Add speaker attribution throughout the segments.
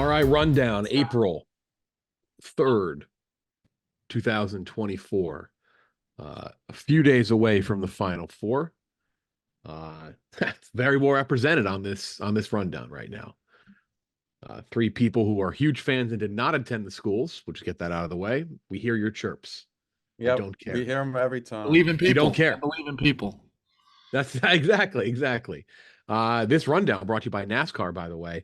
Speaker 1: right, rundown, April 3rd, 2024. A few days away from the Final Four. It's very well represented on this rundown right now. Three people who are huge fans and did not attend the schools. We'll just get that out of the way. We hear your chirps.
Speaker 2: Yeah,
Speaker 1: don't care.
Speaker 2: We hear them every time.
Speaker 3: Believe in people.
Speaker 1: We don't care.
Speaker 3: I believe in people.
Speaker 1: That's exactly. This rundown brought to you by NASCAR, by the way.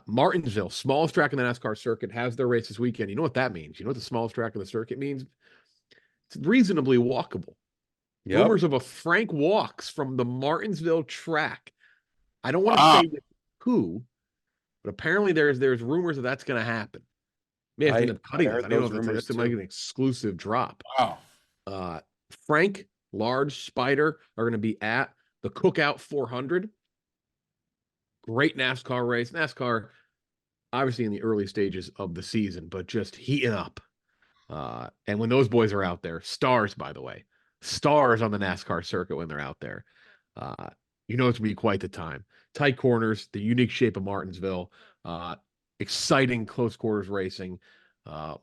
Speaker 1: Martinsville, smallest track in the NASCAR circuit, has their race this weekend. You know what that means? You know what the smallest track in the circuit means? It's reasonably walkable. Yep. Rumors of a Frank walks from the Martinsville track. I don't want to say with who, but apparently there's rumors that that's going to happen. May have to end up cutting this. I don't know if it's like an exclusive drop.
Speaker 3: Wow.
Speaker 1: Frank, Large, Spider are going to be at the Cookout 400. Great NASCAR race. NASCAR, obviously in the early stages of the season, but just heating up. And when those boys are out there, stars, by the way, stars on the NASCAR circuit when they're out there, you know it's going to be quite the time. Tight corners, the unique shape of Martinsville, exciting close quarters racing.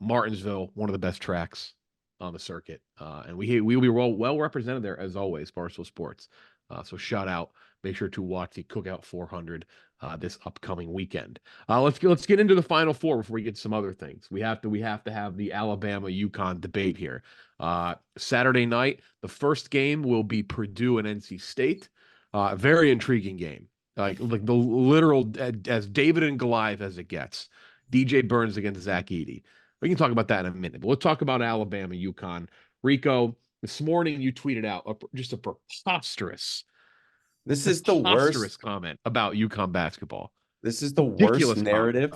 Speaker 1: Martinsville, one of the best tracks on the circuit. And we will be well represented there, as always, Barstool Sports. So shout out. Make sure to watch the Cookout 400 this upcoming weekend. Let's get into the Final Four before we get to some other things. We have to have the Alabama-UConn debate here. Saturday night, the first game will be Purdue and NC State. Very intriguing game. Like the literal as David and Goliath as it gets. DJ Burns against Zach Edey. We can talk about that in a minute. But let's talk about Alabama-UConn. Rico, this morning you tweeted out just a preposterous.
Speaker 2: This is the worst
Speaker 1: comment about UConn basketball.
Speaker 2: This is the worst narrative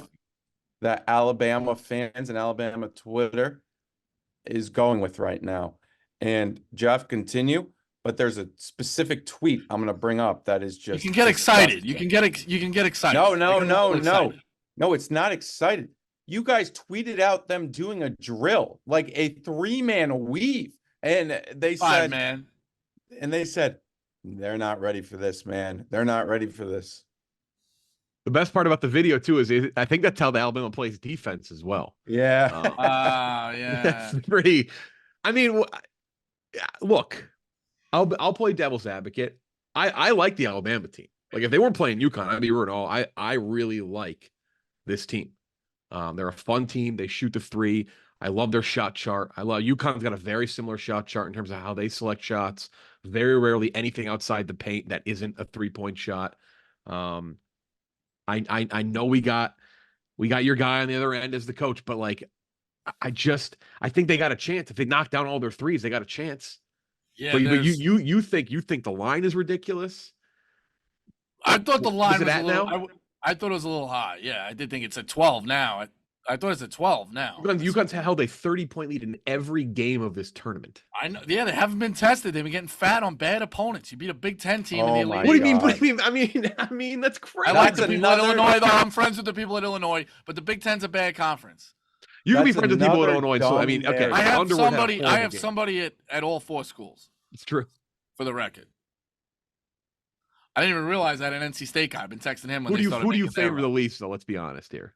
Speaker 2: that Alabama fans and Alabama Twitter is going with right now. And Jeff, continue. But there's a specific tweet I'm going to bring up that is just.
Speaker 3: You can get excited. You can get excited.
Speaker 2: No, it's not excited. You guys tweeted out them doing a drill, like a 3-man weave, and they said,
Speaker 3: man,
Speaker 2: and they said. They're not ready for this, man. They're not ready for this.
Speaker 1: The best part about the video, too, is I think that's how the Alabama plays defense as well.
Speaker 2: Yeah.
Speaker 3: Yeah.
Speaker 1: That's pretty. I mean, look, I'll play devil's advocate. I like the Alabama team. Like, if they weren't playing UConn, I'd be rude. I really like this team. They're a fun team. They shoot the three. I love their shot chart. UConn's got a very similar shot chart in terms of how they select shots. Very rarely anything outside the paint that isn't a 3-point shot. I know we got your guy on the other end as the coach, but like I think they got a chance. If they knock down all their threes, they got a chance.
Speaker 3: Yeah,
Speaker 1: but you think the line is ridiculous?
Speaker 3: I thought the line was a little. I thought it was a little high. Yeah, I did think it's at 12 now. I thought it's at 12 now.
Speaker 1: UConn's held a 30-point lead in every game of this tournament.
Speaker 3: I know. Yeah, they haven't been tested. They've been getting fat on bad opponents. You beat a Big Ten team in the elite.
Speaker 1: What do you mean? What do you mean? I mean that's crazy.
Speaker 3: I like the people at Illinois, though. I'm friends with the people at Illinois, but the Big Ten's a bad conference.
Speaker 1: You can be friends with people at Illinois. So I mean, okay.
Speaker 3: I have somebody at all 4 schools.
Speaker 1: It's true.
Speaker 3: For the record. I didn't even realize that an NC State guy. I've been texting him when
Speaker 1: who do you favor the least, though? Let's be honest here.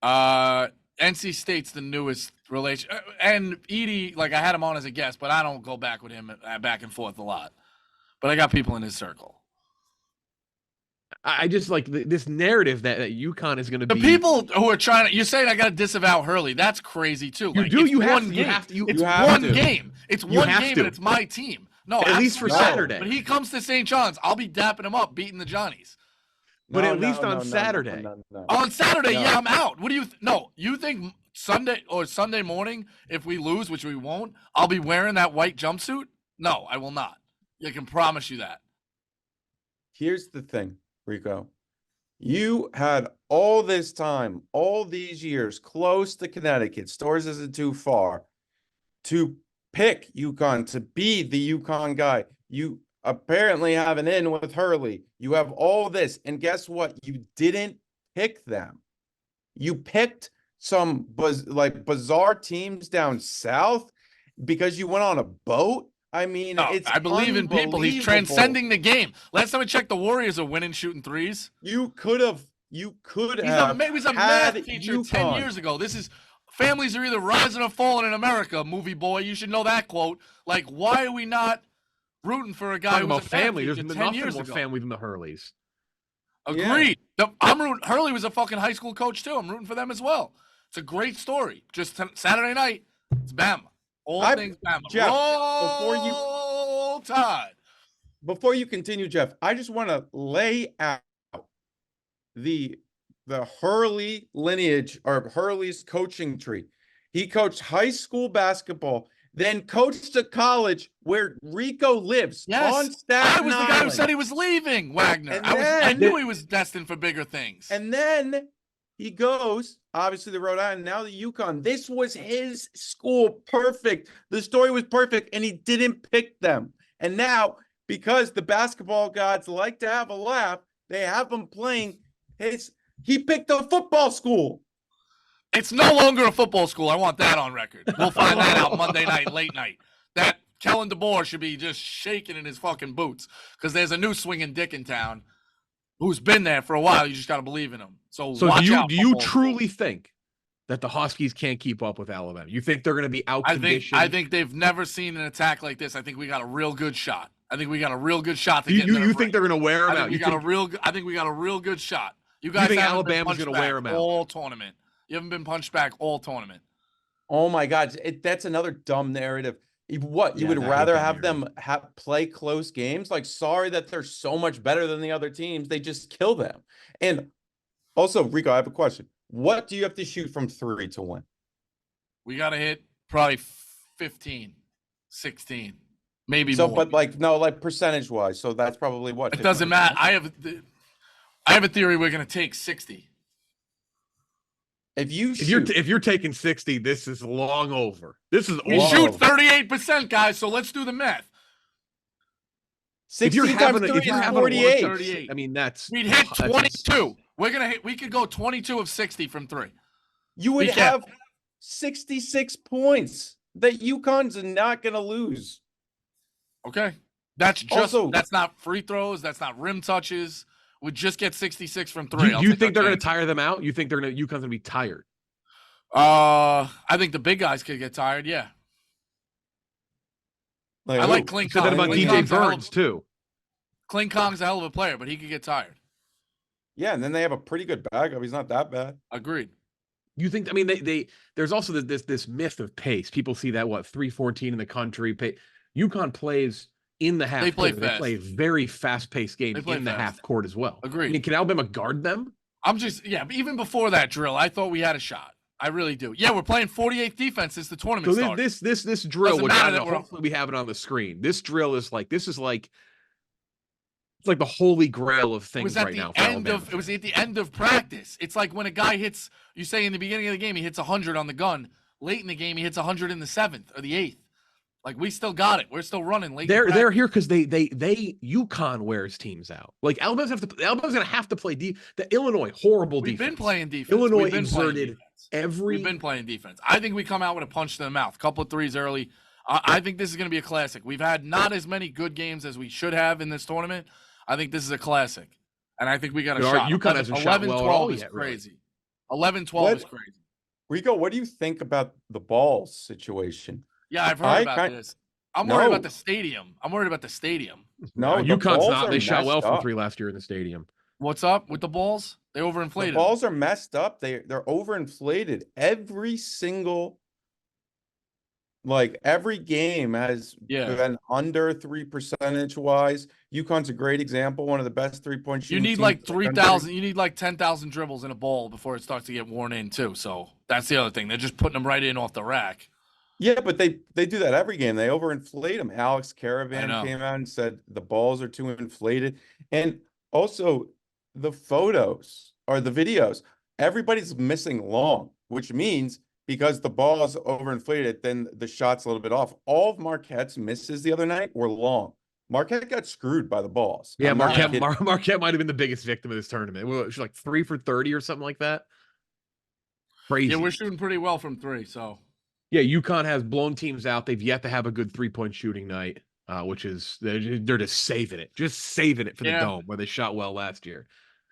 Speaker 3: NC State's the newest relation, and Edey, like I had him on as a guest, but I don't go back with him back and forth a lot. But I got people in his circle.
Speaker 1: I just like this narrative that UConn is going to be.
Speaker 3: The people who are trying to, you're saying I got to disavow Hurley. That's crazy too.
Speaker 1: You
Speaker 3: like,
Speaker 1: do. You have to.
Speaker 3: It's one game. It's one game, and it's my team. No,
Speaker 1: at least for Saturday.
Speaker 3: But he comes to St. John's. I'll be dapping him up, beating the Johnnies.
Speaker 1: But at least on Saturday.
Speaker 3: On Saturday, yeah, I'm out. What do you you think Sunday morning, if we lose, which we won't, I'll be wearing that white jumpsuit? No, I will not. I can promise you that.
Speaker 2: Here's the thing, Rico. You had all this time, all these years, close to Connecticut, Stores isn't too far, to pick UConn, to be the UConn guy. You apparently have an in with Hurley. You have all this. And guess what? You didn't pick them. You picked some bizarre teams down south because you went on a boat. I mean,
Speaker 3: I believe in people. He's transcending the game. Last time I checked, the Warriors are winning shooting threes.
Speaker 2: You could have you could
Speaker 3: He
Speaker 2: have
Speaker 3: was a
Speaker 2: had
Speaker 3: math teacher 10
Speaker 2: UConn.
Speaker 3: years ago. This is families are either rising or falling in America, movie boy. You should know that quote. Like, why are we not rooting for a guy
Speaker 1: Talking
Speaker 3: who was
Speaker 1: about
Speaker 3: a math
Speaker 1: family. There's
Speaker 3: teacher 10
Speaker 1: nothing
Speaker 3: years
Speaker 1: more
Speaker 3: ago?
Speaker 1: family than the Hurleys.
Speaker 3: Agreed. I'm rooting. Hurley was a fucking high school coach too. I'm rooting for them as well. It's a great story. Just Saturday night, it's Bama. All things Bama.
Speaker 2: Jeff,
Speaker 3: Roll Tide.
Speaker 2: Before you continue, Jeff, I just want to lay out the Hurley lineage or Hurley's coaching tree. He coached high school basketball, then coached to college where Rico lives on Staten
Speaker 3: I was the guy who said he was leaving Wagner. I knew he was destined for bigger things.
Speaker 2: And then he goes, obviously, the Rhode Island, now the UConn. This was his school. Perfect. The story was perfect, and he didn't pick them. And now, because the basketball gods like to have a laugh, they have him playing he picked a football school.
Speaker 3: It's no longer a football school. I want that on record. We'll find that out Monday night, late night. That Kellen DeBoer should be just shaking in his fucking boots because there's a new swinging dick in town who's been there for a while. You just got to believe in him. So watch out,
Speaker 1: do you truly think that the Huskies can't keep up with Alabama? You think they're going to be out conditioned?
Speaker 3: I think they've never seen an attack like this. I think we got a real good shot. To
Speaker 1: you
Speaker 3: think
Speaker 1: they're going to wear them out?
Speaker 3: I think we got a real good shot. You guys
Speaker 1: think
Speaker 3: haven't
Speaker 1: Alabama's
Speaker 3: been
Speaker 1: going to wear them out
Speaker 3: all tournament? You haven't been punched back all tournament.
Speaker 2: Oh my God, that's another dumb narrative. You would rather have them play close games? Like, sorry that they're so much better than the other teams. They just kill them. And also, Rico, I have a question. What do you have to shoot from 3 to win?
Speaker 3: We got to hit probably 15, 16, maybe
Speaker 2: so,
Speaker 3: more.
Speaker 2: But percentage-wise. So that's probably what?
Speaker 3: It doesn't matter. I have a theory we're going to take 60.
Speaker 2: If
Speaker 1: you're taking 60, this is long over. This is
Speaker 3: we shoot 38%, guys. So let's do the math.
Speaker 2: 60 times 3 is 48.
Speaker 3: 38.
Speaker 1: I mean,
Speaker 3: we'd hit 22. We could go 22 of 60 from 3.
Speaker 2: You would have 66 points that UConn's not going to lose.
Speaker 3: Okay, that's not free throws. That's not rim touches. We just get 66 from 3.
Speaker 1: Do you think they're going to tire them out? You think UConn's going to be tired?
Speaker 3: I think the big guys could get tired. Yeah. I like Kling Kong.
Speaker 1: Said that about DJ Burns too.
Speaker 3: Kling Kong's a hell of a player, but he could get tired.
Speaker 2: Yeah, and then they have a pretty good backup. He's not that bad.
Speaker 3: Agreed.
Speaker 1: You think? I mean, there's also this myth of pace. People see that 314 in the country. UConn plays in the half.
Speaker 3: They play
Speaker 1: court.
Speaker 3: fast.
Speaker 1: They play very fast-paced games in the half court as well.
Speaker 3: Agreed.
Speaker 1: I mean, can Alabama guard them?
Speaker 3: But even before that drill, I thought we had a shot. I really do. Yeah, we're playing 48th defense since the tournament started.
Speaker 1: This drill, which hopefully we have it on the screen. This drill is like it's like the holy grail of things right now.
Speaker 3: It was at the end of practice. It's like when a guy hits. You say in the beginning of the game he hits 100 on the gun. Late in the game he hits 100 in the 7th or the 8th. Like, we still got it. We're still running late.
Speaker 1: They're here because they UConn wears teams out. Like, Alabama's gonna have to play the Illinois defense.
Speaker 3: We've been playing defense.
Speaker 1: Illinois exerted every.
Speaker 3: We've been playing defense. I think we come out with a punch to the mouth. Couple of threes early. I think this is going to be a classic. We've had not as many good games as we should have in this tournament. I think this is a classic, and I think we got a shot.
Speaker 1: UConn hasn't shot well at all yet.
Speaker 3: Crazy. 11-12 is crazy.
Speaker 2: Rico, what do you think about the balls situation?
Speaker 3: Yeah, I've heard about this. I'm worried about the stadium.
Speaker 2: No,
Speaker 1: UConn's not. They shot well from 3 last year in the stadium.
Speaker 3: What's up with the balls? They overinflated.
Speaker 2: The balls are messed up. They're overinflated. Every single, every game has been under 3 percentage wise. UConn's a great example. One of the best 3-point shooters.
Speaker 3: You need 3,000. You need 10,000 dribbles in a ball before it starts to get worn in too. So that's the other thing. They're just putting them right in off the rack.
Speaker 2: Yeah, but they do that every game. They overinflate them. Alex Caravan came out and said the balls are too inflated. And also the photos or the videos, everybody's missing long, which means because the ball is overinflated, then the shot's a little bit off. All of Marquette's misses the other night were long. Marquette got screwed by the balls.
Speaker 1: Yeah, Marquette might have been the biggest victim of this tournament. She's like 3 for 30 or something like that. Crazy.
Speaker 3: Yeah, we're shooting pretty well from 3, so.
Speaker 1: Yeah, UConn has blown teams out. They've yet to have a good 3-point shooting night, which is they're just saving it for the Dome where they shot well last year.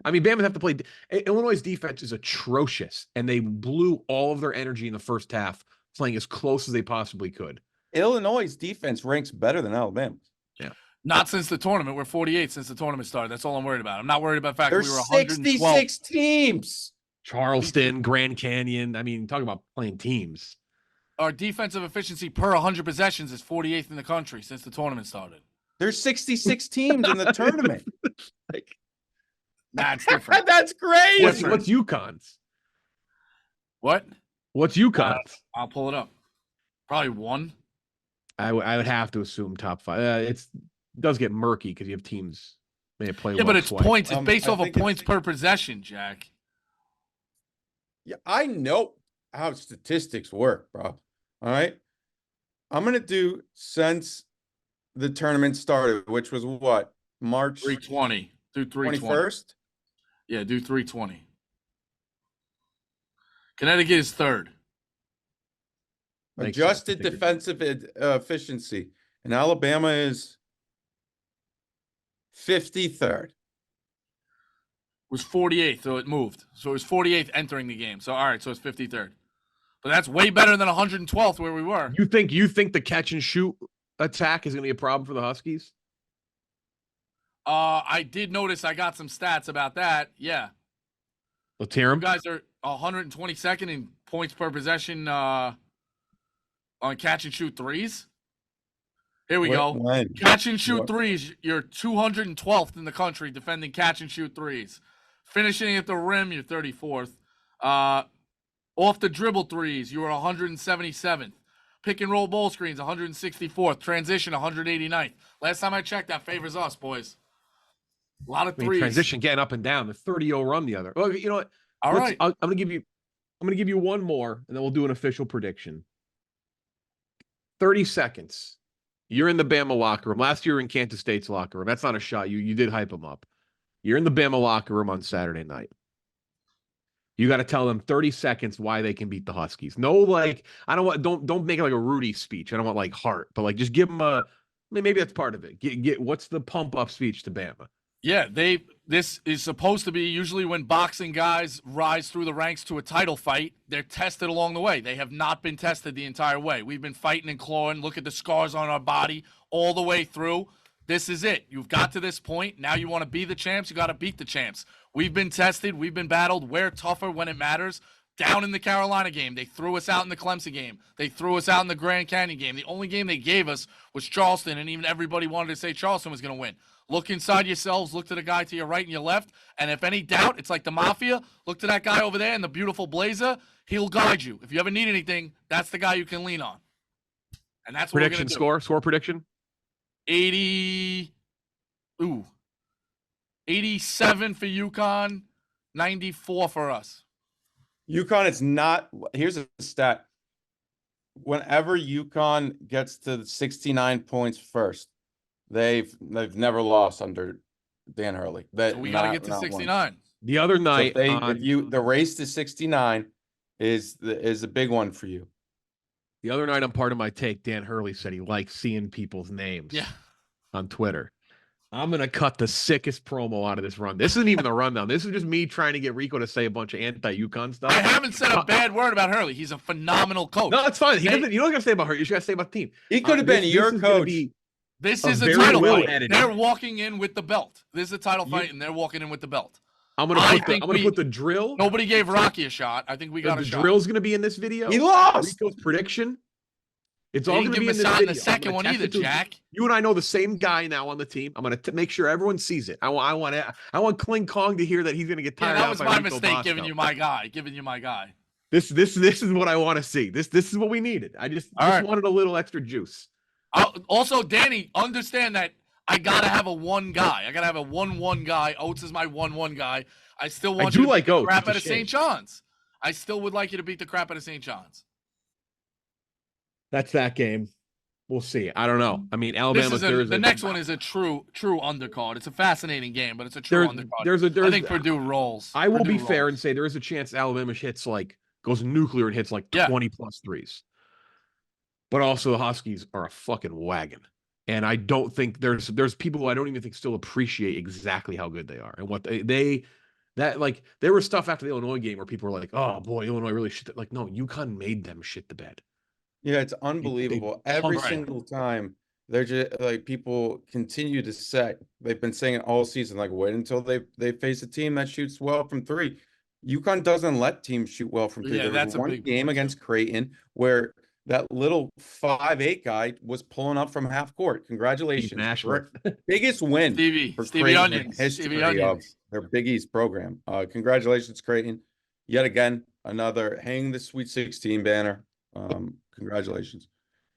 Speaker 1: I mean, Bama have to play. Illinois' defense is atrocious, and they blew all of their energy in the first half playing as close as they possibly could.
Speaker 2: Illinois' defense ranks better than Alabama's.
Speaker 1: Yeah.
Speaker 3: Not since the tournament. We're 48 since the tournament started. That's all I'm worried about. I'm not worried about the fact
Speaker 2: There's
Speaker 3: we were 112.
Speaker 2: 66 teams.
Speaker 1: Charleston, Grand Canyon. I mean, talk about playing teams.
Speaker 3: Our defensive efficiency per 100 possessions is 48th in the country since the tournament started.
Speaker 2: There's 66 teams in the tournament.
Speaker 1: Like,
Speaker 3: That's different.
Speaker 2: That's great.
Speaker 1: what's UConn's?
Speaker 3: What?
Speaker 1: What's UConn's?
Speaker 3: I'll pull it up. Probably one.
Speaker 1: I would have to assume top 5. It does get murky because you have teams may play.
Speaker 3: Yeah, but it's
Speaker 1: twice.
Speaker 3: points. It's based
Speaker 2: I
Speaker 3: off of
Speaker 2: think it's-
Speaker 3: points per possession, Jack.
Speaker 2: Yeah, I know how statistics work, bro. All right. I'm going to do since the tournament started, which was what? March
Speaker 3: 320. Do 320.
Speaker 2: 21st?
Speaker 3: Yeah, do 320. Connecticut is third.
Speaker 1: Makes
Speaker 2: Adjusted
Speaker 1: sense.
Speaker 2: defensive efficiency. And Alabama is 53rd.
Speaker 3: Was 48th, so it moved. So it was 48th entering the game. So all right, so it's 53rd. But that's way better than 112th where we were.
Speaker 1: You think the catch and shoot attack is going to be a problem for the Huskies?
Speaker 3: I did notice I got some stats about that. Yeah.
Speaker 1: Let's hear
Speaker 3: You
Speaker 1: him.
Speaker 3: guys are 122nd in points per possession on catch and shoot threes. Here we go.
Speaker 2: When?
Speaker 3: Catch and shoot
Speaker 2: What?
Speaker 3: threes, you're 212th in the country defending catch and shoot threes. Finishing at the rim, you're 34th. Off the dribble threes, you are 177th. Pick and roll ball screens, 164th. Transition, 189th. Last time I checked, that favors us, boys. A lot of
Speaker 1: I mean,
Speaker 3: threes.
Speaker 1: transition getting up and down. The 30-0 run the other. Well, you know what?
Speaker 3: All right.
Speaker 1: I'm gonna give you one more, and then we'll do an official prediction. 30 seconds. You're in the Bama locker room. Last year in Kansas State's locker room. That's not a shot. You did hype them up. You're in the Bama locker room on Saturday night. You got to tell them 30 seconds why they can beat the Huskies. No, like I don't make it like a Rudy speech. I don't want like heart, but like just give them a. Maybe that's part of it. Get what's the pump up speech to Bama?
Speaker 3: Yeah, this is supposed to be usually when boxing guys rise through the ranks to a title fight, they're tested along the way. They have not been tested the entire way. We've been fighting and clawing. Look at the scars on our body all the way through. This is it. You've got to this point. Now you want to be the champs. You got to beat the champs. We've been tested. We've been battled. We're tougher when it matters. Down in the Carolina game, they threw us out in the Clemson game. They threw us out in the Grand Canyon game. The only game they gave us was Charleston, and even everybody wanted to say Charleston was going to win. Look inside yourselves. Look to the guy to your right and your left. And if any doubt, it's like the Mafia. Look to that guy over there in the beautiful blazer. He'll guide you. If you ever need anything, that's the guy you can lean on. And that's what we're going to do.
Speaker 1: Score prediction.
Speaker 3: 87 for UConn, 94 for us.
Speaker 2: UConn is not. Here's a stat. Whenever UConn gets to 69 points first, they've never lost under Dan Hurley.
Speaker 3: So we got to get to
Speaker 2: not
Speaker 3: 69.
Speaker 2: once.
Speaker 1: The other
Speaker 2: So
Speaker 1: night,
Speaker 2: the race to 69 is a big one for you.
Speaker 1: the other night on Part of My Take, Dan Hurley said he likes seeing people's names on Twitter. I'm going to cut the sickest promo out of this run. This isn't even the rundown. This is just me trying to get Rico to say a bunch of anti-UConn stuff.
Speaker 3: I haven't said a bad word about Hurley. He's a phenomenal coach.
Speaker 1: No, that's fine. You don't got to say about her. You just got to say about the team.
Speaker 2: He could have been your coach.
Speaker 3: This
Speaker 1: a
Speaker 3: is a
Speaker 1: very
Speaker 3: title
Speaker 1: well
Speaker 3: fight.
Speaker 1: edited.
Speaker 3: They're walking in with the belt. This is a title fight, and they're walking in with the belt.
Speaker 1: I'm going to put the drill.
Speaker 3: Nobody gave Rocky a shot. I think we got a
Speaker 1: the
Speaker 3: shot.
Speaker 1: drill's going to be in this video.
Speaker 2: He lost.
Speaker 1: Rico's prediction. It's
Speaker 3: They
Speaker 1: all
Speaker 3: didn't
Speaker 1: going to
Speaker 3: give
Speaker 1: be
Speaker 3: him
Speaker 1: in
Speaker 3: a
Speaker 1: this
Speaker 3: shot in
Speaker 1: video.
Speaker 3: the second one either, Jack.
Speaker 1: You and I know the same guy now on the team. I'm going to make sure everyone sees it. I want Kling Kong to hear that he's going to get tired.
Speaker 3: Yeah, that was
Speaker 1: by
Speaker 3: my
Speaker 1: Rico
Speaker 3: mistake
Speaker 1: Bosco.
Speaker 3: giving you my guy.
Speaker 1: This is what I want to see. This is what we needed. I just wanted a little extra juice.
Speaker 3: Also, Danny, understand that I gotta have a one guy. I gotta have a 1-1 guy. Oates is my 1-1 guy. I still want you to beat the crap out of St. John's. I still would like you to beat the crap out of St. John's.
Speaker 1: That's that game. We'll see. I don't know. I mean, Alabama.
Speaker 3: The next one is a true undercard. It's a fascinating game, but it's a true undercard. I think Purdue rolls.
Speaker 1: I will be fair and say there is a chance Alabama hits goes nuclear and hits 20 plus threes. But also the Huskies are a fucking wagon. And I don't think there's people who I don't even think still appreciate exactly how good they are and what they That like there was stuff after the Illinois game where people were like, "Oh boy, Illinois really shit." Like, no, UConn made them shit the bed.
Speaker 2: Yeah, it's
Speaker 1: They
Speaker 2: unbelievable. Every
Speaker 1: punked them.
Speaker 2: single time they're just like people continue to say they've been saying it all season, like wait until they face a team that shoots well from three. UConn doesn't let teams shoot well from three.
Speaker 3: Yeah,
Speaker 2: There was
Speaker 3: that's a
Speaker 2: one
Speaker 3: big
Speaker 2: game
Speaker 3: point, too.
Speaker 2: against Creighton where that little 5'8" guy was pulling up from half court. Congratulations.
Speaker 1: Nashville.
Speaker 2: Biggest win for
Speaker 3: Stevie
Speaker 2: Creighton in
Speaker 3: Onions,
Speaker 2: history
Speaker 3: Stevie
Speaker 2: of
Speaker 3: Onions.
Speaker 2: their Big East program. Congratulations, Creighton. Yet again, another hang the Sweet 16 banner. Congratulations.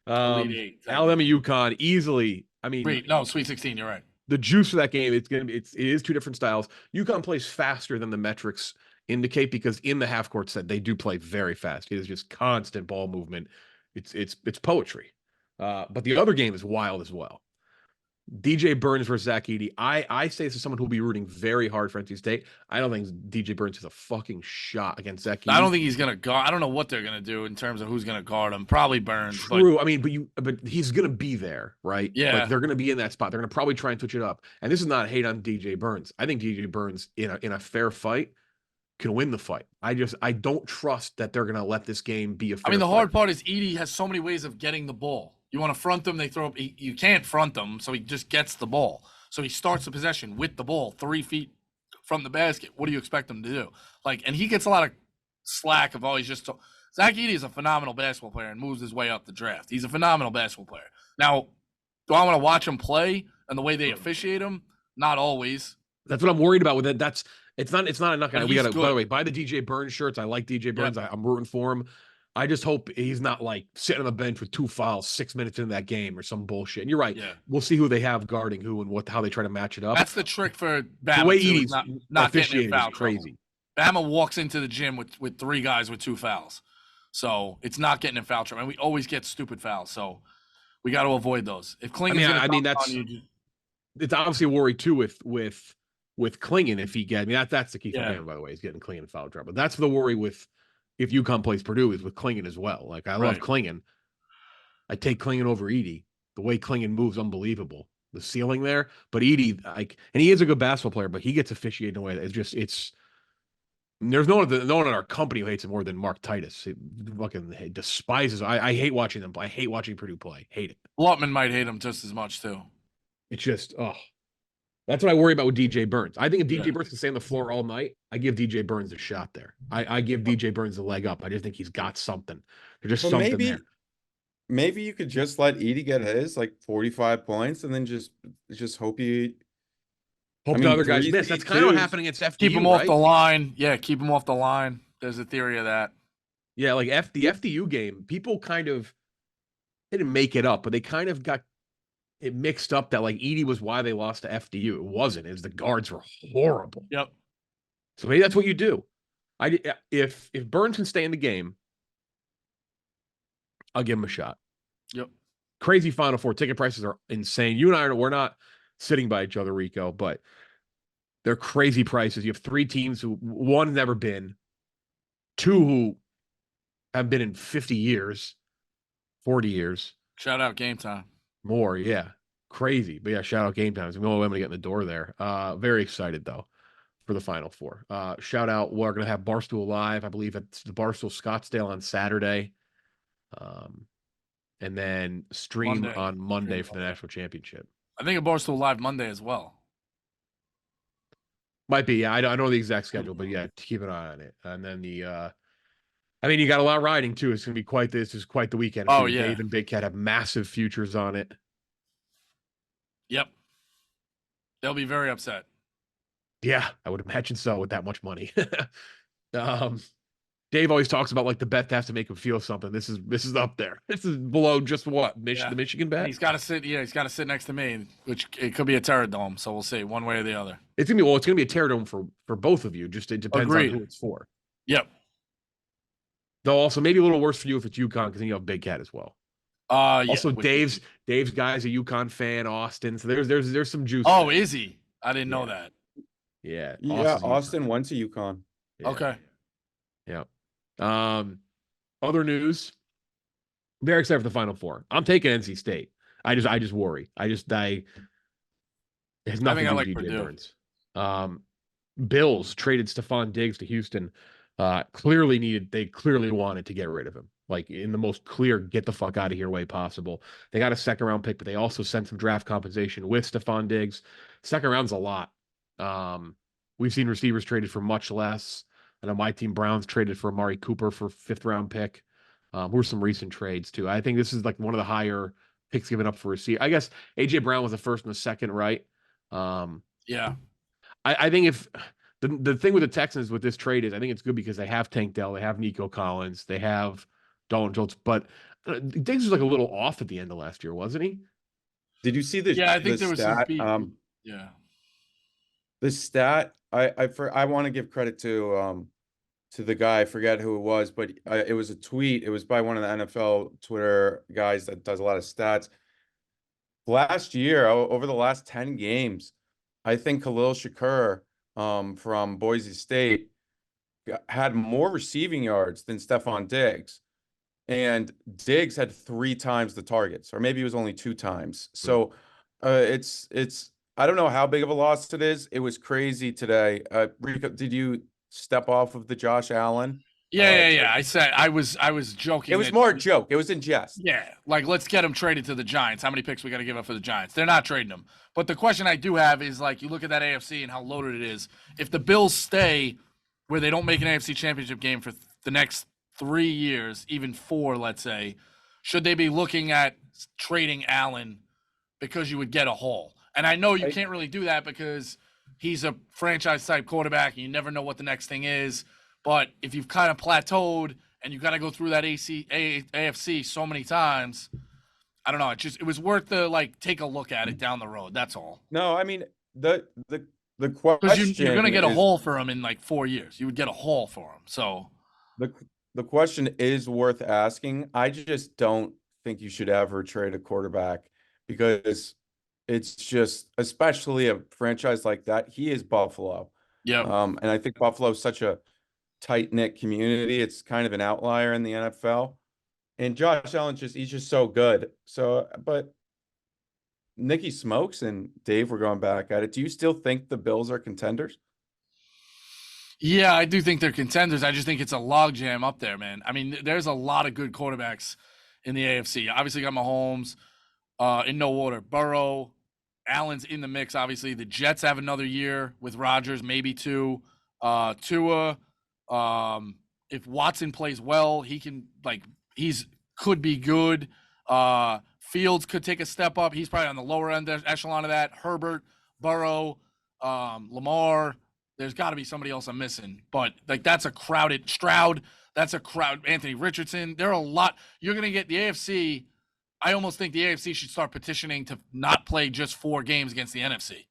Speaker 3: Elite Eight.
Speaker 1: Alabama, UConn easily. I mean,
Speaker 3: Wait, no, Sweet 16. You're right.
Speaker 1: the juice for that game, it is two different styles. UConn plays faster than the metrics indicate because in the half court set they do play very fast. It is just constant ball movement. It's poetry. But the other game is wild as well. DJ Burns versus Zach Edey. I say this is someone who will be rooting very hard for NC State. I don't think DJ Burns has a fucking shot against Zach Edey.
Speaker 3: I don't think he's gonna guard. I don't know what they're gonna do in terms of who's gonna guard him. Probably Burns.
Speaker 1: True. I mean, but he's gonna be there, right?
Speaker 3: Yeah.
Speaker 1: Like they're gonna be in that spot. They're gonna probably try and switch it up. And this is not hate on DJ Burns. I think DJ Burns in a fair fight can win the fight. I don't trust that they're gonna let this game be a fair
Speaker 3: I mean, the
Speaker 1: fight.
Speaker 3: hard part is Edey has so many ways of getting the ball. You want to front them, they throw up. You can't front them, so he just gets the ball. So he starts the possession with the ball 3 feet from the basket. What do you expect him to do? Like, and he gets a lot of slack of all he's just. Zach Edey is a phenomenal basketball player and moves his way up the draft. He's a phenomenal basketball player. Now, do I want to watch him play and the way they officiate him? Not always.
Speaker 1: That's what I'm worried about with it. It's not a knock on it. We
Speaker 3: he's
Speaker 1: gotta, by
Speaker 3: good.
Speaker 1: the way, buy the DJ Burns shirts. I like DJ Burns.
Speaker 3: Yeah.
Speaker 1: I'm rooting for him. I just hope he's not like sitting on the bench with 2 fouls 6 minutes into that game or some bullshit. And you're right.
Speaker 3: Yeah.
Speaker 1: We'll see who they have guarding who and how they try to match it up.
Speaker 3: That's the trick for Bama.
Speaker 1: The way
Speaker 3: too, is
Speaker 1: Edey's
Speaker 3: not getting in
Speaker 1: officiating
Speaker 3: foul
Speaker 1: is crazy.
Speaker 3: trouble. Bama walks into the gym with 3 guys with 2 fouls. So it's not getting in foul trouble. And we always get stupid fouls. So we got to avoid those. If Klingon's
Speaker 1: it's obviously a worry too with Klingon if he gets. I mean that's the key for him, by the way, is getting Klingon in foul trouble. That's the worry with if UConn plays Purdue is with Klingon as well. Like I love Klingon. I take Klingon over Edey. The way Klingon moves, unbelievable. The ceiling there, but Edey, like, and he is a good basketball player, but he gets officiated in a way that it's. There's no one in our company who hates him more than Mark Titus. He fucking despises. I hate watching them play. I hate watching Purdue play. Hate it.
Speaker 3: Lutman might hate him just as much too.
Speaker 1: It's just that's what I worry about with DJ Burns. I think if DJ Burns can stay on the floor all night, I give DJ Burns a shot there. I give DJ Burns a leg up. I just think he's got something. There's just something there.
Speaker 2: Maybe you could just let Edey get his like 45 points and then just hope the
Speaker 1: other guys miss. That's kind of what happened against FDU.
Speaker 3: Keep him off the line. Yeah, keep him off the line. There's a theory of that.
Speaker 1: Yeah, like the FDU game, people kind of didn't make it up, but they kind of got it mixed up that like Edey was why they lost to FDU. It wasn't. It was the guards were horrible.
Speaker 3: Yep.
Speaker 1: So maybe that's what you do. If Burns can stay in the game, I'll give him a shot.
Speaker 3: Yep.
Speaker 1: Crazy Final Four. Ticket prices are insane. You and I we're not sitting by each other, Rico, but they're crazy prices. You have 3 teams who one never been, 2 who have been in 50 years, 40 years.
Speaker 3: Shout out Game Time.
Speaker 1: More, yeah. Crazy. But yeah, shout out Game Time. It's the only way I'm going to get in the door there. Very excited, though, for the Final Four. Shout out, we're going to have Barstool Live, I believe, at the Barstool Scottsdale on Saturday. And then stream on Monday for the National Championship.
Speaker 3: I think a Barstool Live Monday as well.
Speaker 1: Might be, yeah. I don't know the exact schedule, but yeah, keep an eye on it. And then you got a lot riding too. It's gonna be quite the weekend.
Speaker 3: Oh yeah,
Speaker 1: Dave and Big Cat have massive futures on it.
Speaker 3: Yep, they'll be very upset.
Speaker 1: Yeah, I would imagine so with that much money. Dave always talks about like the bet has to make him feel something. This is up there. This is below just what the Michigan bet.
Speaker 3: He's got to sit. Yeah, he's got to sit next to me, which it could be a Terror Dome. So we'll see one way or the other.
Speaker 1: It's gonna be a Terror Dome for both of you. Just it depends on who it's for.
Speaker 3: Yep.
Speaker 1: Though also maybe a little worse for you if it's UConn because then you have Big Cat as well. Also, Dave's guy's a UConn fan, Austin. So there's some juice.
Speaker 3: Oh, there. Is he? I didn't know that.
Speaker 2: Yeah. Yeah. Austin went to UConn.
Speaker 1: Yeah.
Speaker 3: Okay.
Speaker 1: Yeah. Other news. Very excited for the Final Four. I'm taking NC State. I just worry. It has nothing to do with DJ Burns. Bills traded Stefan Diggs to Houston. They clearly wanted to get rid of him. Like in the most clear, get the fuck out of here way possible. They got a second round pick, but they also sent some draft compensation with Stefan Diggs. Second round's a lot. We've seen receivers traded for much less. I know my team Browns traded for Amari Cooper for fifth round pick. Were some recent trades too. I think this is like one of the higher picks given up for receiver. I guess AJ Brown was the first and the second, right?
Speaker 3: Yeah.
Speaker 1: I think if the thing with the Texans with this trade is I think it's good because they have Tank Dell, they have Nico Collins, they have Dalton Schultz, but Diggs was like a little off at the end of last year, wasn't he?
Speaker 2: Did you see this?
Speaker 3: Yeah, I think there was some
Speaker 2: stat?
Speaker 3: beat. Yeah.
Speaker 2: The stat I want to give credit to the guy. I forget who it was, but it was a tweet. It was by one of the NFL Twitter guys that does a lot of stats. Last year, over the last 10 games, I think Khalil Shakur from Boise State had more receiving yards than Stefan Diggs. And Diggs had 3 times the targets, or maybe it was only 2 times. So it's I don't know how big of a loss it is. It was crazy today. Rico, did you step off of the Josh Allen?
Speaker 3: Yeah. I said I was joking.
Speaker 2: It was more a joke. It was in jest.
Speaker 3: Yeah, like let's get him traded to the Giants. How many picks we got to give up for the Giants? They're not trading him. But the question I do have is like you look at that AFC and how loaded it is. If the Bills stay where they don't make an AFC Championship game for the next 3 years, even 4, let's say, should they be looking at trading Allen because you would get a haul? And I know you can't really do that because he's a franchise type quarterback and you never know what the next thing is. But if you've kind of plateaued and you got to go through that AFC so many times, I don't know. It was worth the take a look at it down the road. That's all.
Speaker 2: No, I mean the
Speaker 3: Because
Speaker 2: question
Speaker 3: you're going to get a haul for him in 4 years. You would get a haul for him. So
Speaker 2: the question is worth asking. I just don't think you should ever trade a quarterback because it's just, especially a franchise like that. He is Buffalo.
Speaker 3: Yeah.
Speaker 2: And I think Buffalo is such a tight-knit community. It's kind of an outlier in the NFL. And Josh Allen he's just so good. So, but Nicky Smokes and Dave were going back at it. Do you still think the Bills are contenders?
Speaker 3: Yeah, I do think they're contenders. I just think it's a logjam up there, man. I mean, there's a lot of good quarterbacks in the AFC. Obviously, got Mahomes, in no order. Burrow, Allen's in the mix, obviously. The Jets have another year with Rodgers, maybe 2. Tua, if Watson plays well, he can could be good. Fields could take a step up. He's probably on the lower end echelon of that. Herbert, Burrow, Lamar. There's got to be somebody else I'm missing, but that's a crowded Stroud. That's a crowd. Anthony Richardson. There are a lot. You're gonna get the AFC. I almost think the AFC should start petitioning to not play just 4 games against the NFC,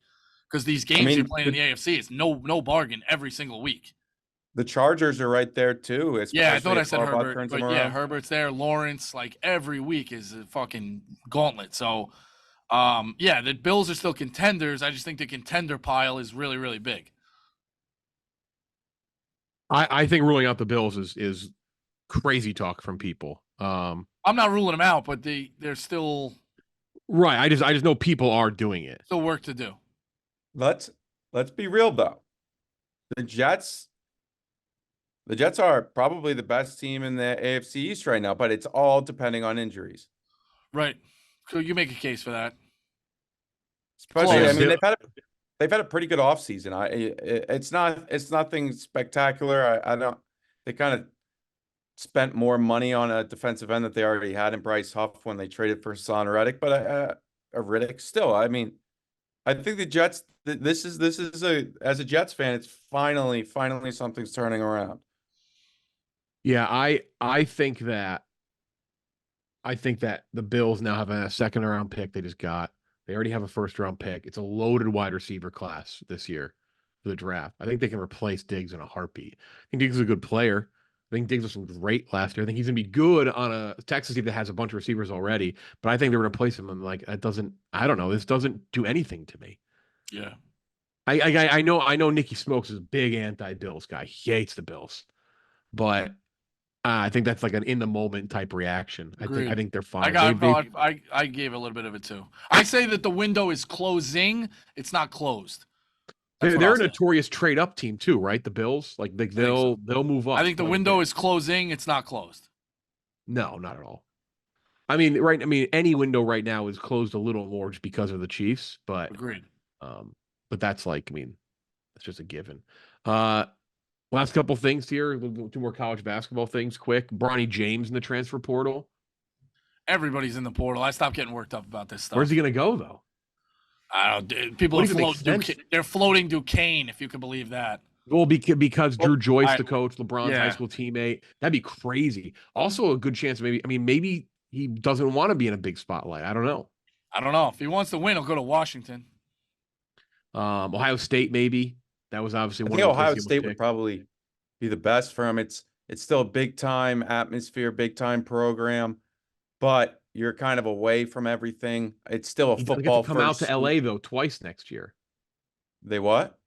Speaker 3: because these games you're playing in the AFC is no bargain every single week.
Speaker 2: The Chargers are right there too.
Speaker 3: Yeah, I thought I said Herbert, but yeah, Herbert's there. Lawrence, every week is a fucking gauntlet. So, yeah, the Bills are still contenders. I just think the contender pile is really, really big.
Speaker 1: I think ruling out the Bills is crazy talk from people.
Speaker 3: I'm not ruling them out, but they're still
Speaker 1: right. I just know people are doing it.
Speaker 3: Still work to do.
Speaker 2: Let's be real though. The Jets are probably the best team in the AFC East right now, but it's all depending on injuries.
Speaker 3: Right. So you make a case for that.
Speaker 2: Especially, I mean, they've had a pretty good offseason. It's nothing spectacular. They kind of spent more money on a defensive end that they already had in Bryce Huff when they traded for Hassan Reddick, but a Riddick still. I mean, I think the Jets. This is as a Jets fan, it's finally something's turning around.
Speaker 1: Yeah, I think that the Bills now have a second round pick they just got. They already have a first round pick. It's a loaded wide receiver class this year for the draft. I think they can replace Diggs in a heartbeat. I think Diggs is a good player. I think Diggs was great last year. I think he's gonna be good on a Texas team that has a bunch of receivers already. But I think they're gonna replace him. And that doesn't. I don't know. This doesn't do anything to me.
Speaker 3: Yeah.
Speaker 1: I know. Nicky Smokes is a big anti-Bills guy. He hates the Bills, but I think that's an in the moment type reaction.
Speaker 3: Agreed.
Speaker 1: I think they're fine.
Speaker 3: I gave a little bit of it too. I say that the window is closing. It's not closed. That's what
Speaker 1: They're
Speaker 3: I'll
Speaker 1: a
Speaker 3: say.
Speaker 1: notorious trade up team too, right? The Bills, like they'll move up.
Speaker 3: I think the
Speaker 1: quite a
Speaker 3: window
Speaker 1: bit.
Speaker 3: is closing. It's not closed.
Speaker 1: No, not at all. I mean, right? I mean, any window right now is closed a little more just because of the Chiefs,
Speaker 3: Agreed.
Speaker 1: um, but that's like, I mean, it's just a given. Last couple things here. We'll go two more college basketball things quick. Bronny James in the transfer portal.
Speaker 3: Everybody's in the portal. I stopped getting worked up about this stuff.
Speaker 1: Where's he going to go though?
Speaker 3: I don't. People
Speaker 1: What
Speaker 3: are
Speaker 1: even makes
Speaker 3: floating. They're floating Duquesne, if you can believe that.
Speaker 1: Well, because Drew Joyce, the coach, LeBron's high
Speaker 3: yeah.
Speaker 1: school teammate, that'd be crazy. Also, a good chance. Maybe he doesn't want to be in a big spotlight. I don't know.
Speaker 3: I don't know. If he wants to win, he'll go to Washington.
Speaker 1: Ohio State, maybe. That was obviously
Speaker 2: I
Speaker 1: one
Speaker 2: think
Speaker 1: of the
Speaker 2: Ohio State would probably be the best for him. It's still a big time atmosphere, big time program, but you're kind of away from everything. It's still a
Speaker 1: He's gonna
Speaker 2: football
Speaker 1: get to come out
Speaker 2: first
Speaker 1: to LA though twice next year.
Speaker 2: They what?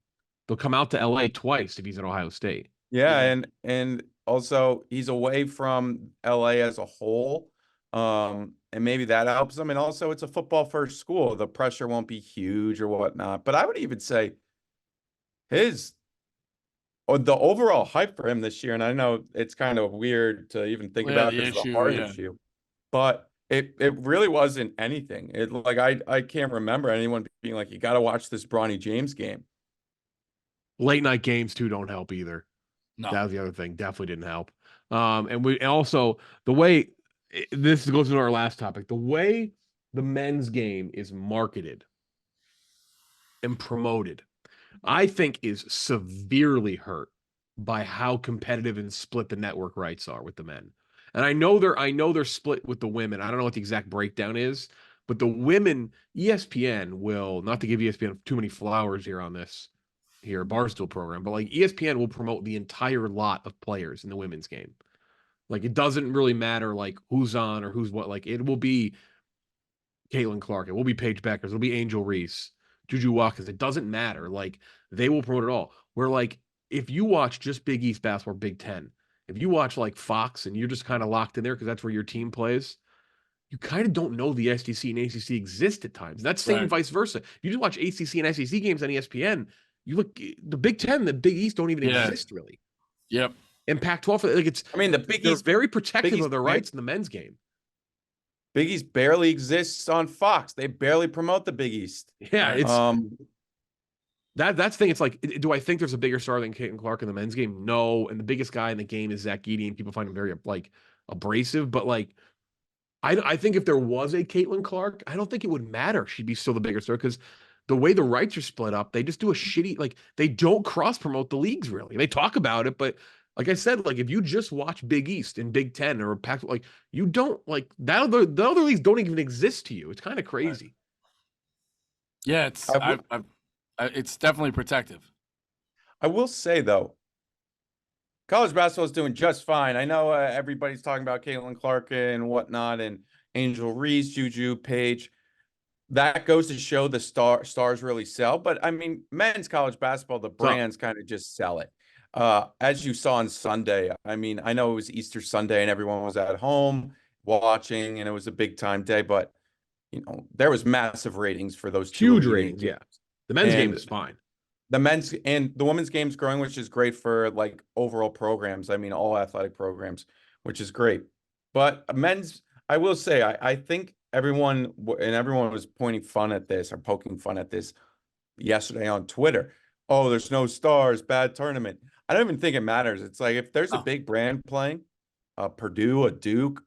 Speaker 1: They'll come out to LA twice if he's at Ohio State.
Speaker 2: Yeah, and also he's away from LA as a whole. And maybe that helps him. And also it's a football first school. The pressure won't be huge or whatnot. But I would even say the overall hype for him this year, and I know it's kind of weird to even think about because of the heart issue, but it really wasn't anything. It like I can't remember anyone being like, you got to watch this Bronny James game.
Speaker 1: Late night games too don't help either.
Speaker 3: No.
Speaker 1: That was the other thing. Definitely didn't help. And also the way this goes into our last topic, the way the men's game is marketed and promoted, I think is severely hurt by how competitive and split the network rights are with the men. And I know they're split with the women. I don't know what the exact breakdown is, but the women, ESPN will, not to give ESPN too many flowers here on this Barstool program, but like ESPN will promote the entire lot of players in the women's game. Like it doesn't really matter like who's on or who's what. Like it will be Caitlin Clark, it will be Paige Beckers, it'll be Angel Reese, Juju Watkins. It doesn't matter. Like they will promote it all. Where like if you watch just Big East basketball, Big Ten, if you watch like Fox and you're just kind of locked in there because that's where your team plays, you kind of don't know the SEC and ACC exist at times. That's same vice versa. If you just watch ACC and SEC games on ESPN, you look the Big Ten, the Big East don't even exist really.
Speaker 3: Yep.
Speaker 1: And Pac-12, like it's.
Speaker 2: I mean, the Big
Speaker 1: they're
Speaker 2: East
Speaker 1: very protective of their rights in the men's game.
Speaker 2: Big East barely exists on Fox. They barely promote the Big East.
Speaker 1: Yeah, it's that's the thing. It's like, do I think there's a bigger star than Caitlin Clark in the men's game? No. And the biggest guy in the game is Zach Edey, and people find him very like abrasive. But like, I think if there was a Caitlin Clark, I don't think it would matter. She'd be still the bigger star because the way the rights are split up, they just do a shitty, like they don't cross promote the leagues really. They talk about it, but like I said, like if you just watch Big East and Big Ten or Pac, like you don't like that. The other leagues don't even exist to you. It's kind of crazy.
Speaker 3: Yeah, it's definitely protective.
Speaker 2: I will say though, college basketball is doing just fine. I know everybody's talking about Caitlin Clark and whatnot, and Angel Reese, Juju, Paige. That goes to show the stars really sell. But I mean, men's college basketball, the brands kind of just sell it. As you saw on Sunday, I mean, I know it was Easter Sunday and everyone was at home watching, and it was a big time day, but you know, there was massive ratings for those
Speaker 1: huge ratings. Yeah, the men's game is fine.
Speaker 2: The men's and the women's game's growing, which is great for like overall programs. I mean, all athletic programs, which is great. But men's, I will say, I think everyone was poking fun at this yesterday on Twitter. Oh, there's no stars, bad tournament. I don't even think it matters. It's like if there's a big brand playing, a Purdue, a Duke,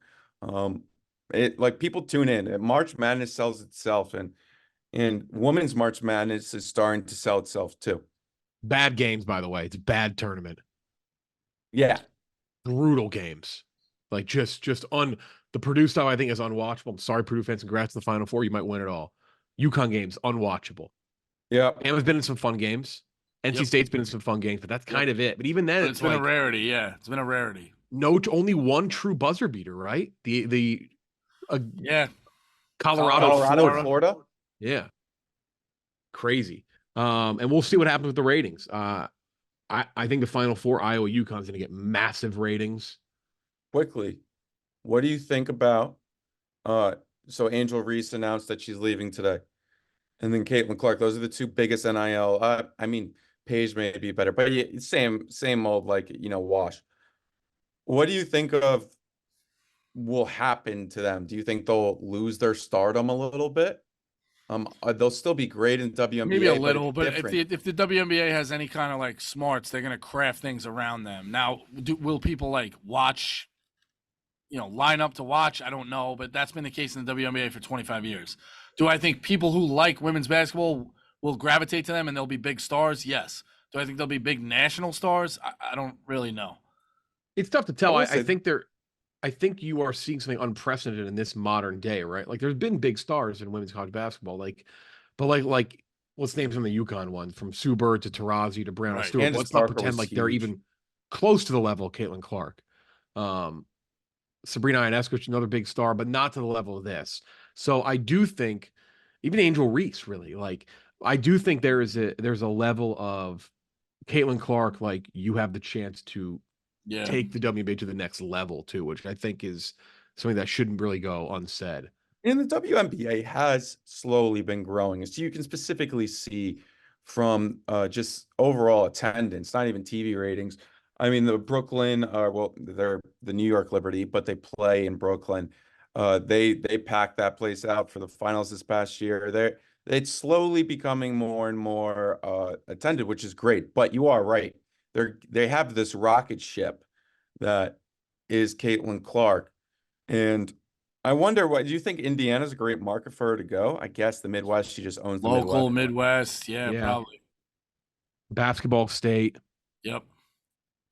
Speaker 2: it like people tune in. March Madness sells itself, and women's March Madness is starting to sell itself too.
Speaker 1: Bad games, by the way. It's a bad tournament.
Speaker 2: Yeah.
Speaker 1: Brutal games. Like just the Purdue style, I think, is unwatchable. I'm sorry, Purdue fans. Congrats to the Final Four. You might win it all. UConn games, unwatchable.
Speaker 2: Yeah.
Speaker 1: Bama's been in some fun games. NC State's been in some fun games, but that's kind of it. But even then,
Speaker 3: it's been like, a rarity. Yeah, it's been a rarity.
Speaker 1: No, only one true buzzer beater, right?
Speaker 2: Colorado, Florida.
Speaker 1: Yeah, crazy. And we'll see what happens with the ratings. I think the Final Four, Iowa, UConn's going to get massive ratings.
Speaker 2: Quickly, what do you think about? So Angel Reese announced that she's leaving today. and then Caitlin Clark. Those are the two biggest NIL. I mean, Paige may be better, but yeah, same old, like, wash. What do you think of will happen to them? Do you think they'll lose their stardom a little bit? They'll still be great in WNBA,
Speaker 3: Maybe a
Speaker 2: but
Speaker 3: little,
Speaker 2: it's
Speaker 3: but
Speaker 2: different.
Speaker 3: if the WNBA has any kind of like smarts, they're gonna craft things around them. Now, will people like watch? Line up to watch? I don't know, but that's been the case in the WNBA for 25 years. Do I think people who like women's basketball will gravitate to them and they'll be big stars? Yes. Do I think they'll be big national stars? I don't really know.
Speaker 1: It's tough to tell.
Speaker 2: will
Speaker 1: I
Speaker 2: say-
Speaker 1: think you are seeing something unprecedented in this modern day, right? Like there's been big stars in women's college basketball, but let's name some of the UConn ones, from Sue Bird to Tarazi to Brianna
Speaker 3: Right.
Speaker 1: Stewart.
Speaker 2: Candace
Speaker 1: Let's not
Speaker 2: Parker
Speaker 1: pretend
Speaker 2: was
Speaker 1: like they're
Speaker 2: huge.
Speaker 1: even close to the level of Caitlin Clark. Sabrina Ionescu, another big star, but not to the level of this. So I do think even Angel Reese, really, like I do think there's a level of Caitlin Clark, like you have the chance to take the WNBA to the next level too, which I think is something that shouldn't really go unsaid.
Speaker 2: And the WNBA has slowly been growing, as you can specifically see from just overall attendance, not even TV ratings. I mean, the Brooklyn, they're the New York Liberty, but they play in Brooklyn. They packed that place out for the finals this past year. It's slowly becoming more and more attended, which is great. But you are right. They have this rocket ship that is Caitlin Clark. And I wonder, what do you think? Indiana's a great market for her to go? I guess the Midwest, she just owns the
Speaker 3: Local
Speaker 2: Midwest.
Speaker 3: Midwest, yeah,
Speaker 1: Yeah.
Speaker 3: probably.
Speaker 1: Basketball state.
Speaker 3: Yep.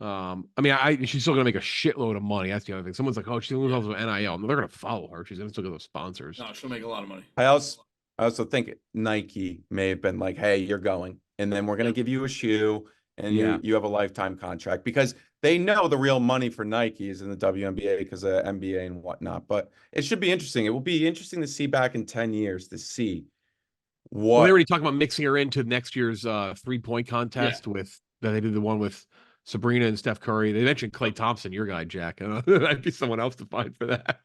Speaker 1: I mean, she's still gonna make a shitload of money. That's the other thing. Someone's like, "Oh, she's gonna lose all those NIL." No, they're gonna follow her. She's gonna still get those sponsors.
Speaker 3: No, she'll make a lot of money.
Speaker 2: I also think Nike may have been like, "Hey, you're going, and then we're gonna give you a shoe, and
Speaker 1: Yeah.
Speaker 2: you have a lifetime contract," because they know the real money for Nike is in the WNBA because of NBA and whatnot. But it should be interesting. It will be interesting to see back in 10 years to see
Speaker 1: Well,
Speaker 2: what.
Speaker 1: they already talked about mixing her into next year's 3-point contest with that they did the one with Sabrina and Steph Curry. They mentioned Klay Thompson, your guy, Jack. That'd be someone else to find for that.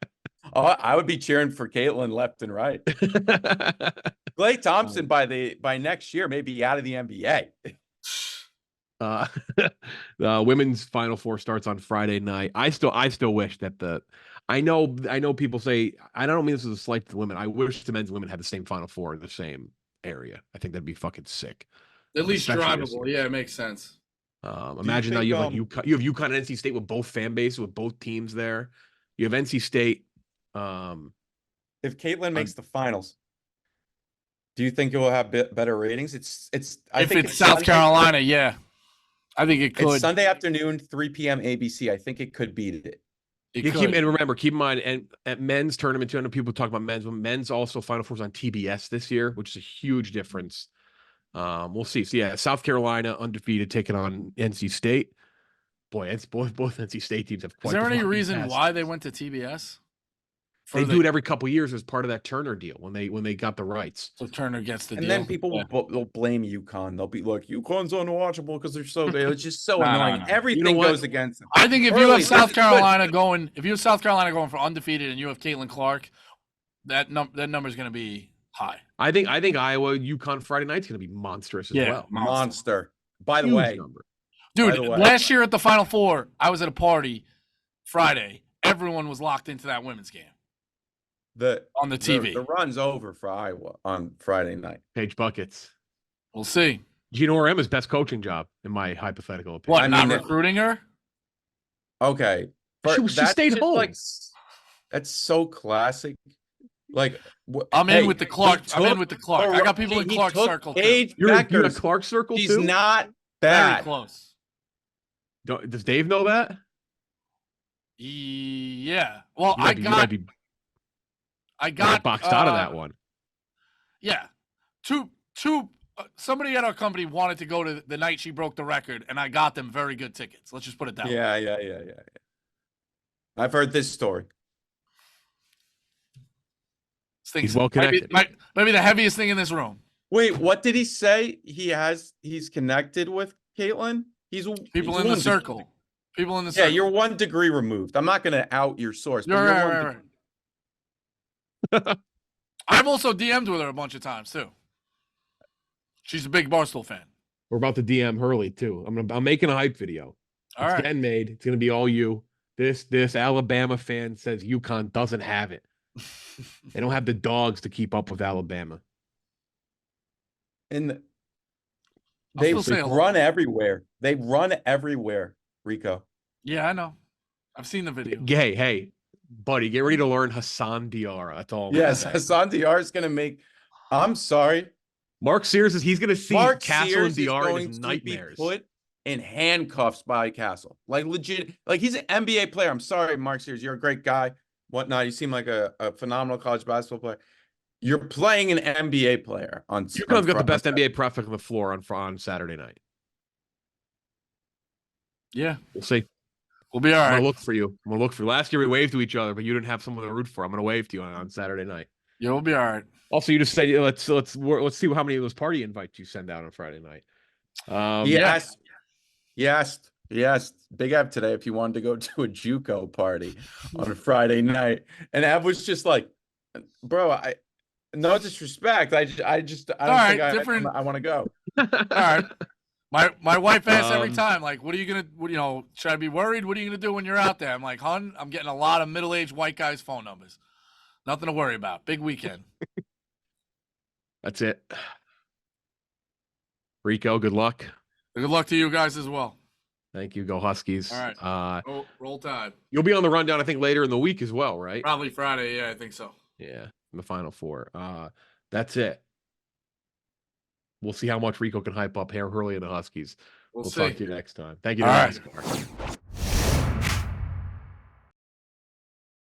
Speaker 2: Oh, I would be cheering for Caitlin left and right. Klay Thompson by next year may be out of the NBA.
Speaker 1: The women's Final Four starts on Friday night. I still wish that I know people say, I don't mean this as a slight to the women. I wish the men's and women had the same Final Four in the same area. I think that'd be fucking sick.
Speaker 3: At least
Speaker 1: Especially this
Speaker 3: drivable.
Speaker 1: year.
Speaker 3: Yeah, it makes sense.
Speaker 1: Imagine now
Speaker 2: think,
Speaker 1: you have you have UConn and NC State with both fan bases, with both teams there. You have NC State.
Speaker 2: If Caitlin makes the finals, do you think it will have better ratings?
Speaker 3: If it's South Carolina, yeah. I think it could.
Speaker 2: It's Sunday afternoon, 3 p.m. ABC. I think it could beat it.
Speaker 1: And remember, keep in mind, and at men's tournament too, I know people talk about men's, but men's also Final Four's on TBS this year, which is a huge difference. We'll see. So yeah, South Carolina undefeated taking on NC State. Boy, it's both NC State teams have quite.
Speaker 3: Is there any
Speaker 1: fucking
Speaker 3: reason
Speaker 1: past.
Speaker 3: why they went to TBS?
Speaker 1: They do it every couple of years as part of that Turner deal when they got the rights.
Speaker 3: So Turner gets the deal.
Speaker 2: And then people will blame UConn. They'll be like, UConn's unwatchable because they're so good. It's just so annoying.
Speaker 3: No.
Speaker 2: Everything goes against them.
Speaker 3: I think if you
Speaker 2: Hurley,
Speaker 3: have South
Speaker 2: this is
Speaker 3: Carolina going, for undefeated, and you have Caitlin Clark, that number is going to be high.
Speaker 1: I think Iowa UConn Friday night's going to be monstrous as well.
Speaker 2: Monster. By the
Speaker 1: Huge
Speaker 2: way,
Speaker 1: number.
Speaker 3: Dude, last year at the Final Four, I was at a party Friday. Everyone was locked into that women's game. On the TV.
Speaker 2: The run's over for Iowa on Friday night.
Speaker 1: Page buckets.
Speaker 3: We'll see.
Speaker 1: Gino Orema's best coaching job, in my hypothetical opinion.
Speaker 3: What, recruiting her?
Speaker 2: Okay.
Speaker 1: She stayed home.
Speaker 2: That's so classic. Like,
Speaker 3: I'm in with the Clark. I got people in Clark's circle too.
Speaker 1: You're in a Clark circle too?
Speaker 2: She's not bad.
Speaker 3: Very close.
Speaker 1: Does Dave know that?
Speaker 3: Yeah. Well, I
Speaker 1: got boxed out of that one.
Speaker 3: Yeah. Somebody at our company wanted to go to the night she broke the record, and I got them very good tickets. Let's just put it that way.
Speaker 2: Yeah. I've heard this story.
Speaker 1: He's well connected.
Speaker 3: Maybe the heaviest thing in this room.
Speaker 2: Wait, what did he say? He's connected with Caitlin?
Speaker 3: People in the circle. People in the circle.
Speaker 2: Yeah, you're 1 degree removed. I'm not going to out your source. But
Speaker 3: right. I've also DM'd with her a bunch of times too. She's a big Barstool fan.
Speaker 1: We're about to DM Hurley too. I'm making a hype video.
Speaker 3: All
Speaker 1: It's
Speaker 3: right.
Speaker 1: getting made. It's gonna be all you. This Alabama fan says UConn doesn't have it. They don't have the dogs to keep up with Alabama.
Speaker 2: And
Speaker 3: I'll
Speaker 2: they
Speaker 3: still say hello.
Speaker 2: run everywhere. They run everywhere, Rico.
Speaker 3: Yeah, I know. I've seen the video.
Speaker 1: Hey, buddy, get ready to learn Hassan Diarra. That's all.
Speaker 2: Yes, Hassan Diarra is going to make. I'm sorry.
Speaker 1: Mark Sears he's going to see
Speaker 2: Mark
Speaker 1: Castle
Speaker 2: Sears
Speaker 1: and Diarra
Speaker 2: is
Speaker 1: in his
Speaker 2: going to be
Speaker 1: nightmares.
Speaker 2: put in handcuffs by Castle. Like legit. Like he's an NBA player. I'm sorry, Mark Sears. You're a great guy. Whatnot. You seem like a phenomenal college basketball player. You're playing an NBA player on.
Speaker 1: UConn's got the best NBA prospect on the floor on Saturday night.
Speaker 3: Yeah,
Speaker 1: We'll see.
Speaker 3: we'll be all
Speaker 1: I'm
Speaker 3: right.
Speaker 1: gonna look for you. I'm gonna look for you. Last year we waved to each other, but you didn't have someone to root for. I'm gonna wave to you on Saturday night.
Speaker 3: Yeah, we'll be all right.
Speaker 1: Also, you just said let's see how many of those party invites you send out on Friday night.
Speaker 2: Yes. Big Ev today if you wanted to go to a JUCO party on a Friday night, and Ev was just like, "Bro, no disrespect. I don't
Speaker 3: right,
Speaker 2: think
Speaker 3: different-
Speaker 2: I want to go."
Speaker 3: All right. My wife asks every time, like, what are you gonna should I be worried? What are you gonna do when you're out there? I'm like, hon, I'm getting a lot of middle-aged white guys' phone numbers. Nothing to worry about. Big weekend.
Speaker 1: That's it. Rico, good luck.
Speaker 3: Good luck to you guys as well.
Speaker 1: Thank you. Go Huskies.
Speaker 3: All right. Roll Tide.
Speaker 1: You'll be on the rundown, I think, later in the week as well, right?
Speaker 3: Probably Friday. Yeah, I think so.
Speaker 1: Yeah, in the Final Four. That's it. We'll see how much Rico can hype up Hurley and the Huskies. We'll
Speaker 3: see.
Speaker 1: talk to you next time. Thank you.
Speaker 3: All
Speaker 1: To
Speaker 3: right.
Speaker 1: NASCAR.